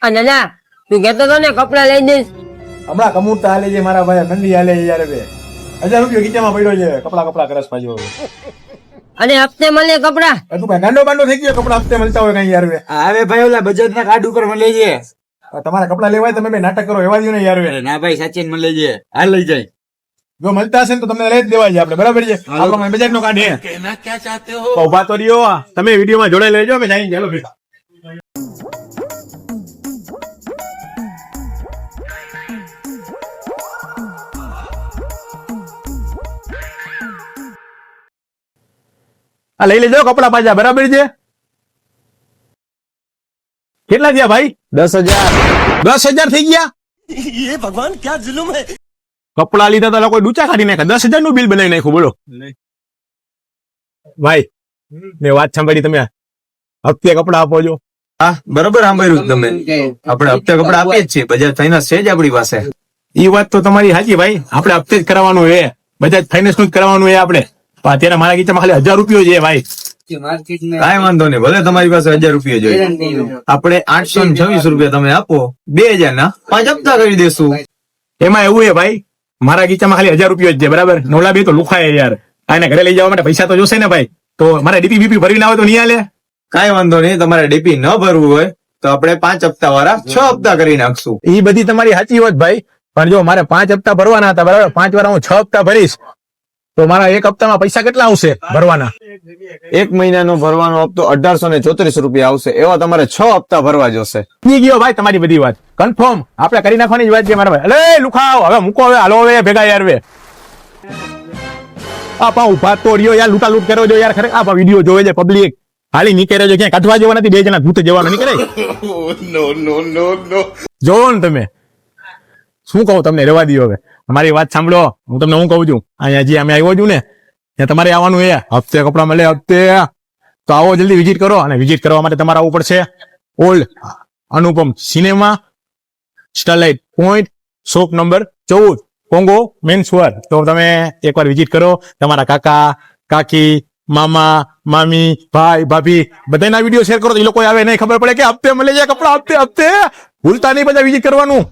અને ના તું કહેતો તો ને કપડા લઈ દઈશ. હમણાં કમુરતા હાલે છે મારા ભાઈ, ઠંડી હાલે છે યાર. 1000 રૂપિયા ખીચામાં પડ્યો છે, કપડા કરસ પાછો. અને હપ્તે મળે કપડા. તું કઈ ગાંડો બાંડો થઈ ગયો? કપડા હપ્તે મળતા હોય કઈ યાર. હવે ભાઈ ઓલા બજાજ ના કાર્ડ ઉપર મળે છે. તમારા કપડા લેવાય, તમે બે નાટક કરો એવા દો ને યાર. ના ભાઈ સાચી મળે છે, હાલ લઈ જાય. જો મળતા હશે ને તો તમને લઈ જ દેવાય છે આપણે, બરાબર છે? આપણો બજાજ નો કાર્ડ છે. ઉભા તો રહ્યો, તમે વિડીયોમાં જોડાઈ લેજો, અમે જઈને ચાલો ભેગા. આ લઈ લેજો કપડા પાછા, બરાબર છે? કેટલા થયા ભાઈ? 10,000. 10,000 થઈ ગયા? ये भगवान क्या जुल्म है। કપડા લીધા તો લોકો ડૂચા કાઢી નાખ્યા, 10,000 નું બિલ બનાવી નાખ્યું. બોલો ભાઈ, મેં વાત સાંભળી, તમે હપ્તે કપડા આપો છો. હા બરોબર સાંભળ્યું તમે. આપણે હપ્તે કપડા આપીએ જ છીએ, બજાજ ફાઇનાન્સ છે જ આપણી પાસે. એ વાત તો તમારી સાચી ભાઈ, આપણે હપ્તે જ કરાવવાનું છે, બજાજ ફાઇનાન્સ નું જ કરાવવાનું છે આપણે. પણ અત્યારે મારા ગીતામાં ખાલી 1000 રૂપિયા છે ભાઈ. કાંઈ વાંધો નહીં, ભલે તમારી પાસે 1000 રૂપિયા જોઈએ, આપણે 826 રૂપિયા તમે આપો, 2000 ના 5 હપ્તા કરી દેશું. એમાં એવું છે ભાઈ, મારા ગીતામાં ખાલી 1000 રૂપિયા જ છે, બરાબર? નવલા બે તો લુખાય યાર. આને ઘરે લઈ જવા માટે પૈસા તો જોશે ને ભાઈ. તો મારે ડીપી બીપી ભરીને આવે તો નહીં હાલે? કાંઈ વાંધો નહીં, તમારે ડીપી ન ભરવું હોય તો આપણે 5 હપ્તા વાળા 6 હપ્તા કરી નાખશું. એ બધી તમારી સાચી વાત ભાઈ, પણ જો મારે 5 હપ્તા ભરવાના હતા, બરાબર? 5 વાર હું 6 હપ્તા ભરીશ તો મારા એક હપ્તામાં પૈસા કેટલા આવશે ભરવાના? એક મહિનાનો ભરવાનો હપ્તો 1834 રૂપિયા આવશે. એવા તમારે 6 હપ્તા ભરવા જોશે. ની ગયો ભાઈ તમારી બધી વાત, કન્ફર્મ આપણે કરી નાખવાની જ વાત છે મારા ભાઈ. અલે લુખાવ, હવે મૂકો, હવે હાલો, હવે ભેગા યાર. વે આપા ઉભા તો રહ્યો યાર, લૂંટા લૂંટ કરો છો યાર. ખરેખર આ વિડીયો જોવે છે પબ્લિક, હાલી નીકળે છે, ક્યાંય કાઢવા જેવા નથી, 2 જણા ભૂત જવાના નીકળે. જોવો ને તમે, શું કહું તમને, રેવા દો હવે. મારી વાત સાંભળો, હું તમને હું કહું છું, અહીંયા જે અમે આવ્યો છું ને ત્યાં તમારે આવવાનું છે. હપ્તે કપડા મળે, હપ્તે. તો આવો જલ્દી વિઝિટ કરો, અને વિઝિટ કરવા માટે તમારે આવવું પડશે old Anupam cinema, starlight point, shop number 14, Congo menswear. તો તમે એકવાર વિઝિટ કરો. તમારા કાકા કાકી, મામા મામી, ભાઈ ભાભી બધાના વિડીયો શેર કરો તો એ લોકો આવે નહીં ખબર પડે કે હપ્તે મળે છે કપડા, હપ્તે હપ્તે. ભૂલતા નહીં બધા વિઝિટ કરવાનું.